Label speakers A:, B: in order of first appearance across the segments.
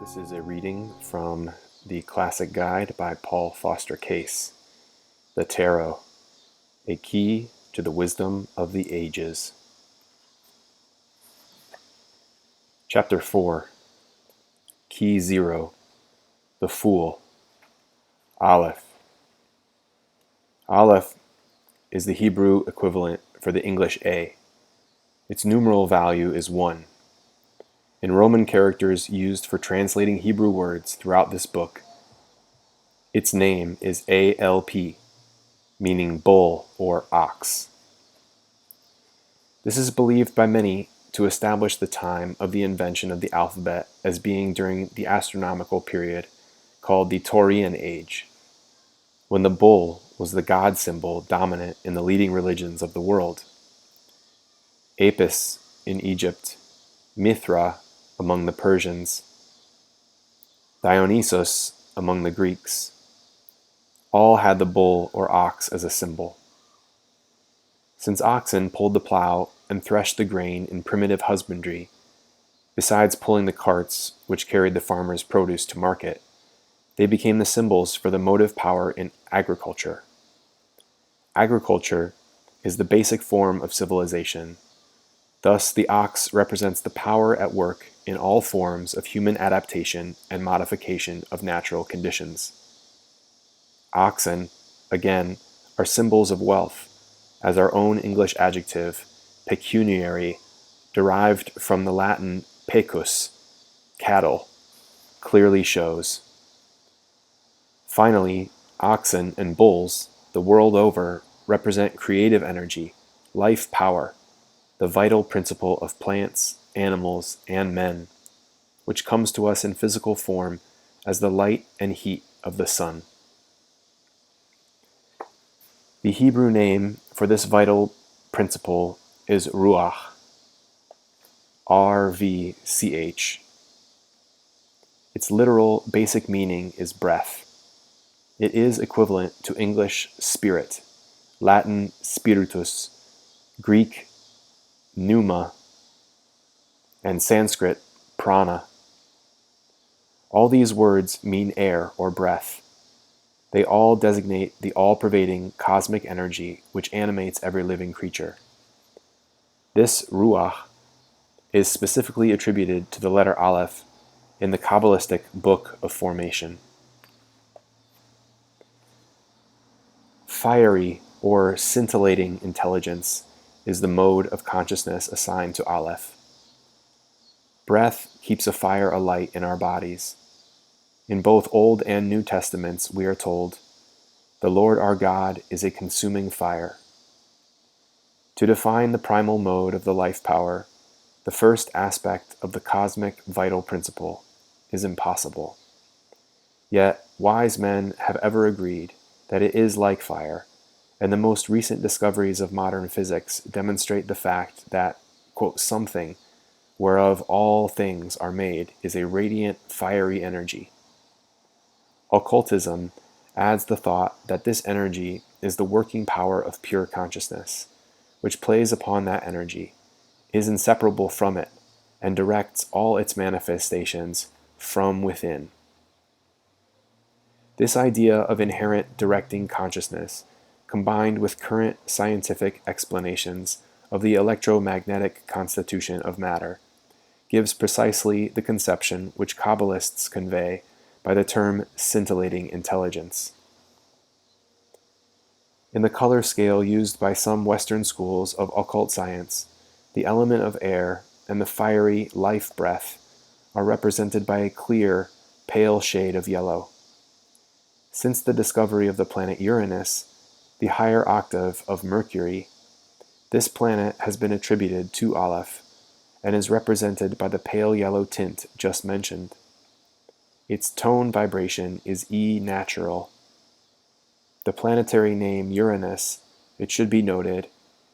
A: This is a reading from the Classic Guide by Paul Foster Case, The Tarot, a Key to the Wisdom of the Ages. Chapter 4, Key 0, The Fool, Aleph. Aleph is the Hebrew equivalent for the English A. Its numeral value is 1. In Roman characters used for translating Hebrew words throughout this book, its name is ALP, meaning bull or ox. This is believed by many to establish the time of the invention of the alphabet as being during the astronomical period called the Taurian Age, when the bull was the god symbol dominant in the leading religions of the world. Apis in Egypt, Mithra among the Persians, Dionysus among the Greeks, all had the bull or ox as a symbol. Since oxen pulled the plow and threshed the grain in primitive husbandry, besides pulling the carts which carried the farmer's produce to market, they became the symbols for the motive power in agriculture. Agriculture is the basic form of civilization. Thus, the ox represents the power at work in all forms of human adaptation and modification of natural conditions. Oxen, again, are symbols of wealth, as our own English adjective, pecuniary, derived from the Latin pecus, cattle, clearly shows. Finally, oxen and bulls, the world over, represent creative energy, life power, the vital principle of plants, animals, and men, which comes to us in physical form as the light and heat of the sun. The Hebrew name for this vital principle is Ruach, R-V-C-H. Its literal basic meaning is breath. It is equivalent to English spirit, Latin spiritus, Greek pneuma, and Sanskrit prana. All these words mean air or breath. They all designate the all-pervading cosmic energy which animates every living creature. This Ruach is specifically attributed to the letter Aleph in the Kabbalistic Book of Formation. Fiery or scintillating intelligence is the mode of consciousness assigned to Aleph. Breath keeps a fire alight in our bodies. In both Old and New Testaments, we are told, "The Lord our God is a consuming fire." To define the primal mode of the life power, the first aspect of the cosmic vital principle, is impossible. Yet, wise men have ever agreed that it is like fire, and the most recent discoveries of modern physics demonstrate the fact that, quote, something whereof all things are made is a radiant, fiery energy. Occultism adds the thought that this energy is the working power of pure consciousness, which plays upon that energy, is inseparable from it, and directs all its manifestations from within. This idea of inherent directing consciousness, combined with current scientific explanations of the electromagnetic constitution of matter, gives precisely the conception which Kabbalists convey by the term scintillating intelligence. In the color scale used by some Western schools of occult science, the element of air and the fiery life breath are represented by a clear, pale shade of yellow. Since the discovery of the planet Uranus, the higher octave of Mercury, this planet has been attributed to Aleph and is represented by the pale yellow tint just mentioned. Its tone vibration is E natural. The planetary name Uranus, it should be noted,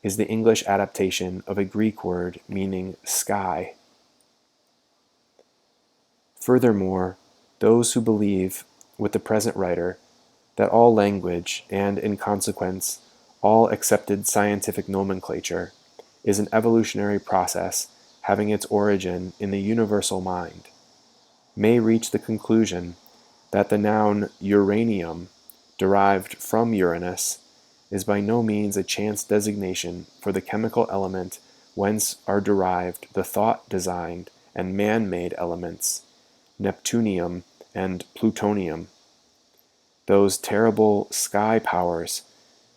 A: is the English adaptation of a Greek word meaning sky. Furthermore, those who believe, with the present writer, that all language, and in consequence, all accepted scientific nomenclature, is an evolutionary process having its origin in the universal mind, may reach the conclusion that the noun uranium, derived from Uranus, is by no means a chance designation for the chemical element whence are derived the thought-designed and man-made elements, Neptunium and Plutonium, those terrible sky powers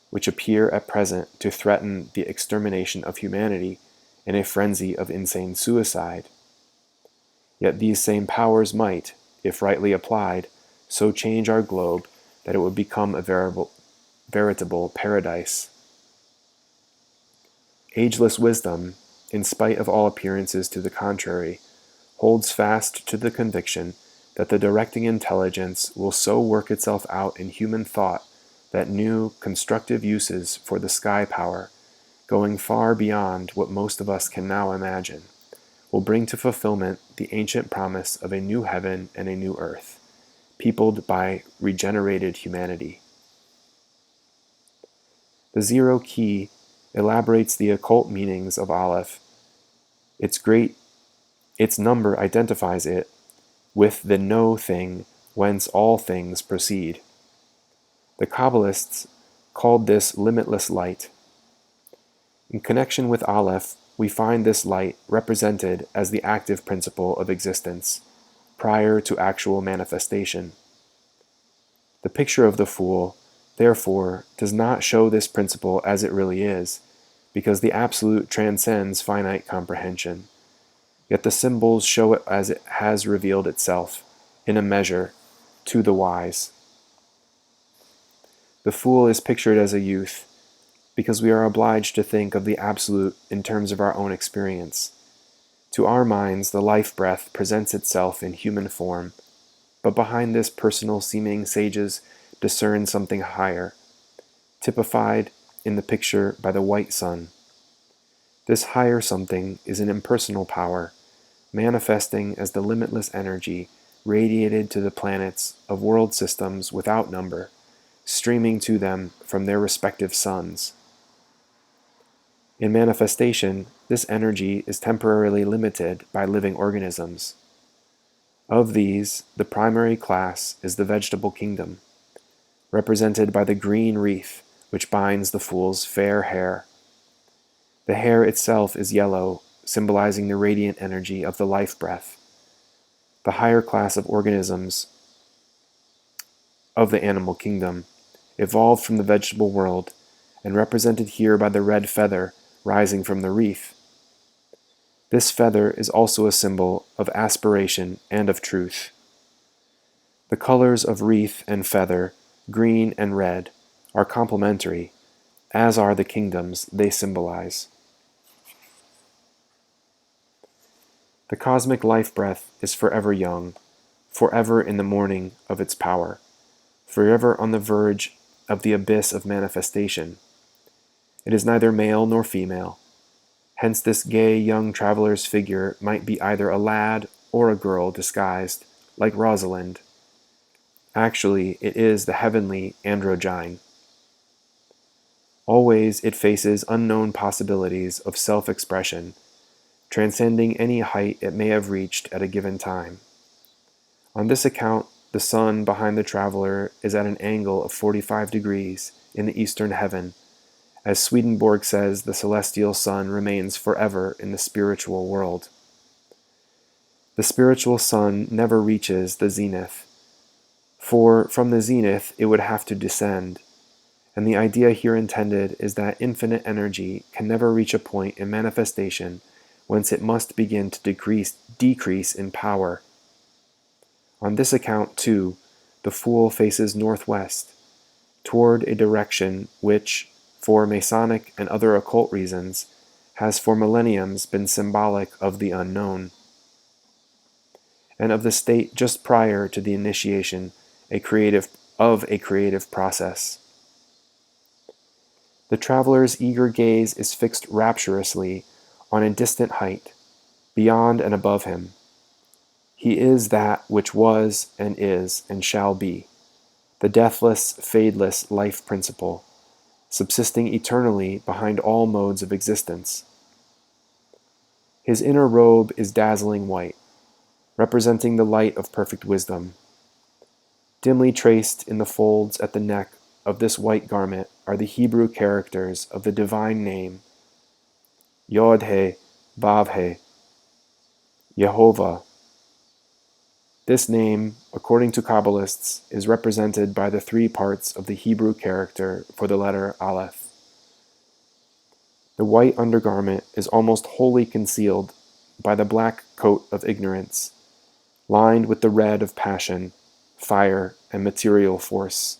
A: which appear at present to threaten the extermination of humanity in a frenzy of insane suicide. Yet these same powers might, if rightly applied, so change our globe that it would become a veritable paradise. Ageless wisdom, in spite of all appearances to the contrary, holds fast to the conviction that the directing intelligence will so work itself out in human thought that new, constructive uses for the sky power, going far beyond what most of us can now imagine, will bring to fulfillment the ancient promise of a new heaven and a new earth, peopled by regenerated humanity. The zero key elaborates the occult meanings of Aleph. Its number identifies it with the no thing whence all things proceed. The Kabbalists called this limitless light. In connection with Aleph, we find this light represented as the active principle of existence, prior to actual manifestation. The picture of the fool, therefore, does not show this principle as it really is, because the absolute transcends finite comprehension. Yet the symbols show it as it has revealed itself, in a measure, to the wise. The fool is pictured as a youth, because we are obliged to think of the absolute in terms of our own experience. To our minds, the life breath presents itself in human form, but behind this personal seeming sages discern something higher, typified in the picture by the white sun. This higher something is an impersonal power, manifesting as the limitless energy radiated to the planets of world systems without number, streaming to them from their respective suns. In manifestation, this energy is temporarily limited by living organisms. Of these, the primary class is the vegetable kingdom, represented by the green wreath which binds the fool's fair hair. The hair itself is yellow, symbolizing the radiant energy of the life breath. The higher class of organisms of the animal kingdom, evolved from the vegetable world, and represented here by the red feather rising from the wreath. This feather is also a symbol of aspiration and of truth. The colors of wreath and feather, green and red, are complementary, as are the kingdoms they symbolize. The cosmic life breath is forever young, forever in the morning of its power, forever on the verge of the abyss of manifestation. It is neither male nor female. Hence this gay young traveler's figure might be either a lad or a girl disguised, like Rosalind. Actually, it is the heavenly androgyne. Always it faces unknown possibilities of self-expression, transcending any height it may have reached at a given time. On this account, the sun behind the traveler is at an angle of 45 degrees in the eastern heaven. As Swedenborg says, the celestial sun remains forever in the spiritual world. The spiritual sun never reaches the zenith, for from the zenith it would have to descend, and the idea here intended is that infinite energy can never reach a point in manifestation whence it must begin to decrease in power. On this account, too, the fool faces northwest, toward a direction which, for Masonic and other occult reasons, has for millenniums been symbolic of the unknown, and of the state just prior to the initiation of a creative process. The traveler's eager gaze is fixed rapturously on a distant height, beyond and above him. He is that which was and shall be, the deathless, fadeless life principle, subsisting eternally behind all modes of existence. His inner robe is dazzling white. representing the light of perfect wisdom. Dimly traced in the folds at the neck of this white garment are the Hebrew characters of the divine name Yod-He, Vav-He, Yehovah. This name, according to Kabbalists, is represented by the three parts of the Hebrew character for the letter Aleph. The white undergarment is almost wholly concealed by the black coat of ignorance, lined with the red of passion, fire, and material force.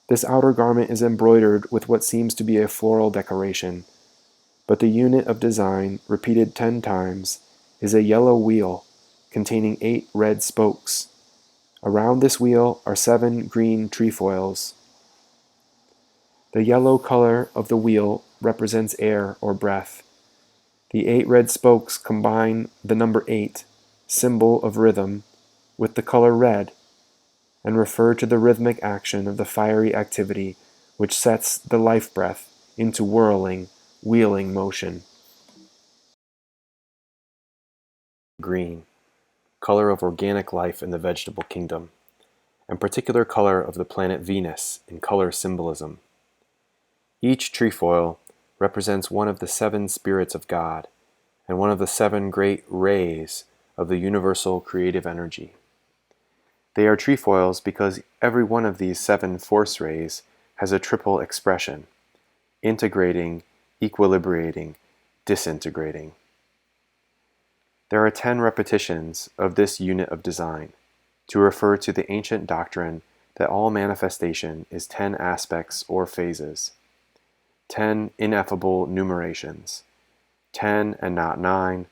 A: This outer garment is embroidered with what seems to be a floral decoration, but the unit of design, repeated 10 times, is a yellow wheel containing 8 red spokes. Around this wheel are 7 green trefoils. The yellow color of the wheel represents air or breath. The 8 red spokes combine the number 8, symbol of rhythm, with the color red, and refer to the rhythmic action of the fiery activity which sets the life breath into whirling, wheeling motion. Green, color of organic life in the vegetable kingdom, and particular color of the planet Venus in color symbolism. Each trefoil represents one of the 7 spirits of God and one of the 7 great rays of the universal creative energy. They are trefoils because every one of these 7 force rays has a triple expression: integrating, equilibrating, disintegrating. There are 10 repetitions of this unit of design to refer to the ancient doctrine that all manifestation is 10 aspects or phases, 10 ineffable numerations, 10 and not 9,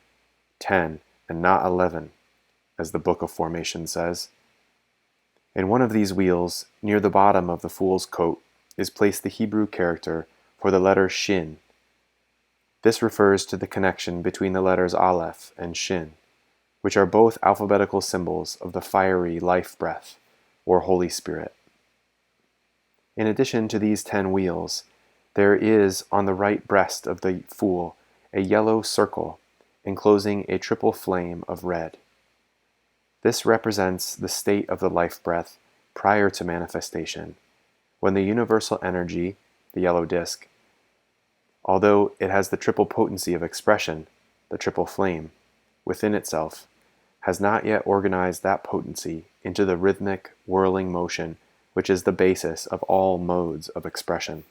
A: 10 and not 11, as the Book of Formation says. In one of these wheels, near the bottom of the fool's coat, is placed the Hebrew character for the letter Shin. This refers to the connection between the letters Aleph and Shin, which are both alphabetical symbols of the fiery life breath, or Holy Spirit. In addition to these 10 wheels, there is on the right breast of the fool a yellow circle enclosing a triple flame of red. This represents the state of the life breath prior to manifestation, when the universal energy, the yellow disk, although it has the triple potency of expression, the triple flame, within itself, has not yet organized that potency into the rhythmic, whirling motion which is the basis of all modes of expression.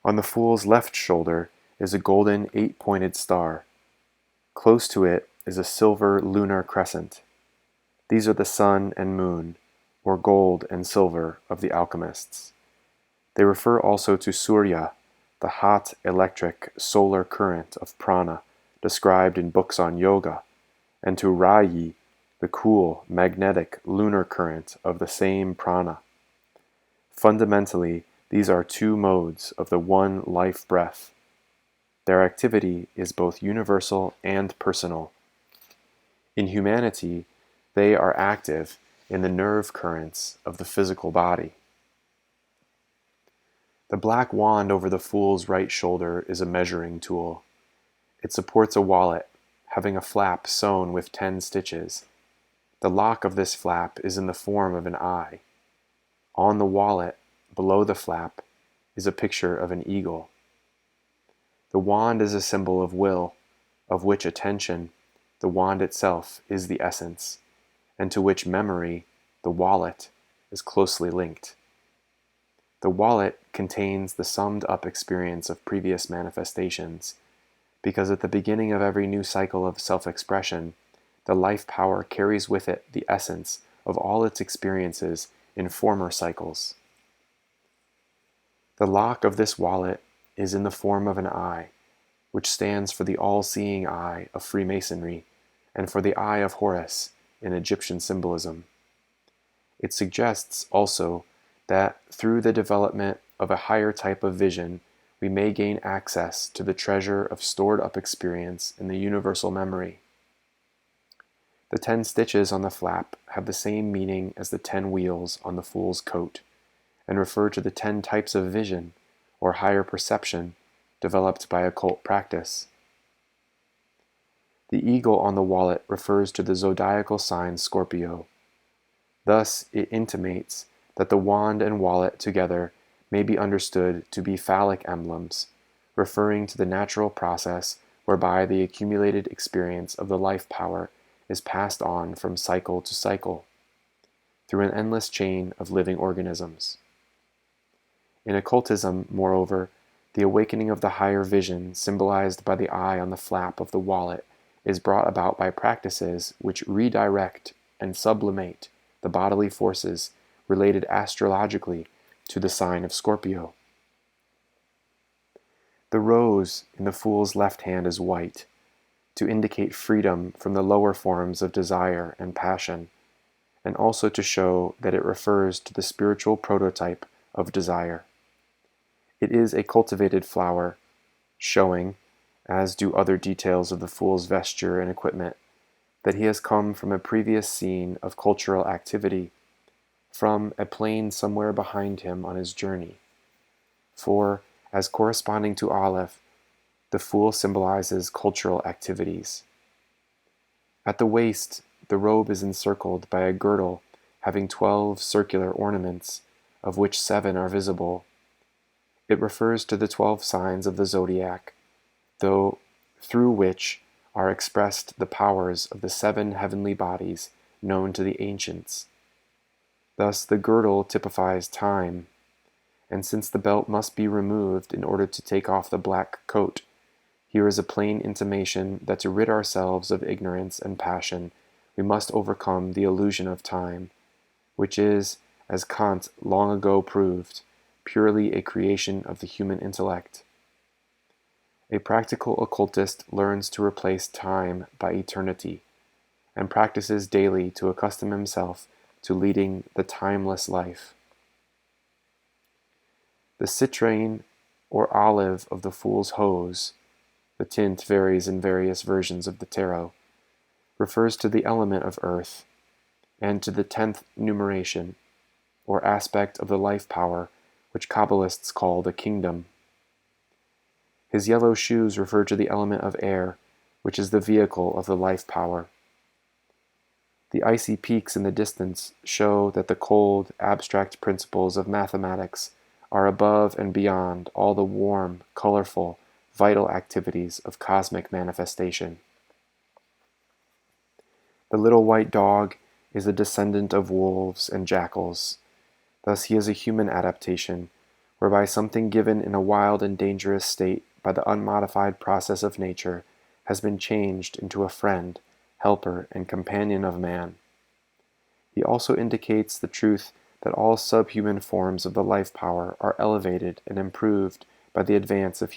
A: On the fool's left shoulder is a golden 8-pointed star. Close to it is a silver lunar crescent. These are the sun and moon, or gold and silver of the alchemists. They refer also to Surya, the hot, electric, solar current of prana described in books on yoga, and to Rayi, the cool, magnetic, lunar current of the same prana. Fundamentally, these are 2 modes of the one life breath. Their activity is both universal and personal. In humanity, they are active in the nerve currents of the physical body. The black wand over the fool's right shoulder is a measuring tool. It supports a wallet, having a flap sewn with 10 stitches. The lock of this flap is in the form of an eye. On the wallet, below the flap, is a picture of an eagle. The wand is a symbol of will, of which attention, the wand itself, is the essence, and to which memory, the wallet, is closely linked. The wallet contains the summed up experience of previous manifestations, because at the beginning of every new cycle of self-expression, the life power carries with it the essence of all its experiences in former cycles. The lock of this wallet is in the form of an eye, which stands for the all-seeing eye of Freemasonry and for the eye of Horus in Egyptian symbolism. It suggests also that through the development of a higher type of vision, we may gain access to the treasure of stored-up experience in the universal memory. The 10 stitches on the flap have the same meaning as the 10 wheels on the fool's coat, and refer to the 10 types of vision, or higher perception, developed by occult practice. The eagle on the wallet refers to the zodiacal sign Scorpio. Thus, it intimates that the wand and wallet together may be understood to be phallic emblems, referring to the natural process whereby the accumulated experience of the life power is passed on from cycle to cycle, through an endless chain of living organisms. In occultism, moreover, the awakening of the higher vision, symbolized by the eye on the flap of the wallet, is brought about by practices which redirect and sublimate the bodily forces related astrologically to the sign of Scorpio. The rose in the fool's left hand is white, to indicate freedom from the lower forms of desire and passion, and also to show that it refers to the spiritual prototype of desire. It is a cultivated flower, showing, as do other details of the fool's vesture and equipment, that he has come from a previous scene of cultural activity, from a plain somewhere behind him on his journey. For, as corresponding to Aleph, the fool symbolizes cultural activities. At the waist, the robe is encircled by a girdle having 12 circular ornaments, of which 7 are visible. It refers to the 12 signs of the zodiac, through which are expressed the powers of the 7 heavenly bodies known to the ancients. Thus the girdle typifies time, and since the belt must be removed in order to take off the black coat, here is a plain intimation that to rid ourselves of ignorance and passion, we must overcome the illusion of time, which is, as Kant long ago proved, purely a creation of the human intellect. A practical occultist learns to replace time by eternity, and practices daily to accustom himself to leading the timeless life. The citrine or olive of the fool's hose, the tint varies in various versions of the tarot, refers to the element of earth, and to the 10th numeration, or aspect of the life power, which Kabbalists call the kingdom. His yellow shoes refer to the element of air, which is the vehicle of the life power. The icy peaks in the distance show that the cold, abstract principles of mathematics are above and beyond all the warm, colorful, vital activities of cosmic manifestation. The little white dog is a descendant of wolves and jackals. Thus he is a human adaptation, whereby something given in a wild and dangerous state by the unmodified process of nature has been changed into a friend, helper, and companion of man. He also indicates the truth that all subhuman forms of the life power are elevated and improved by the advance of human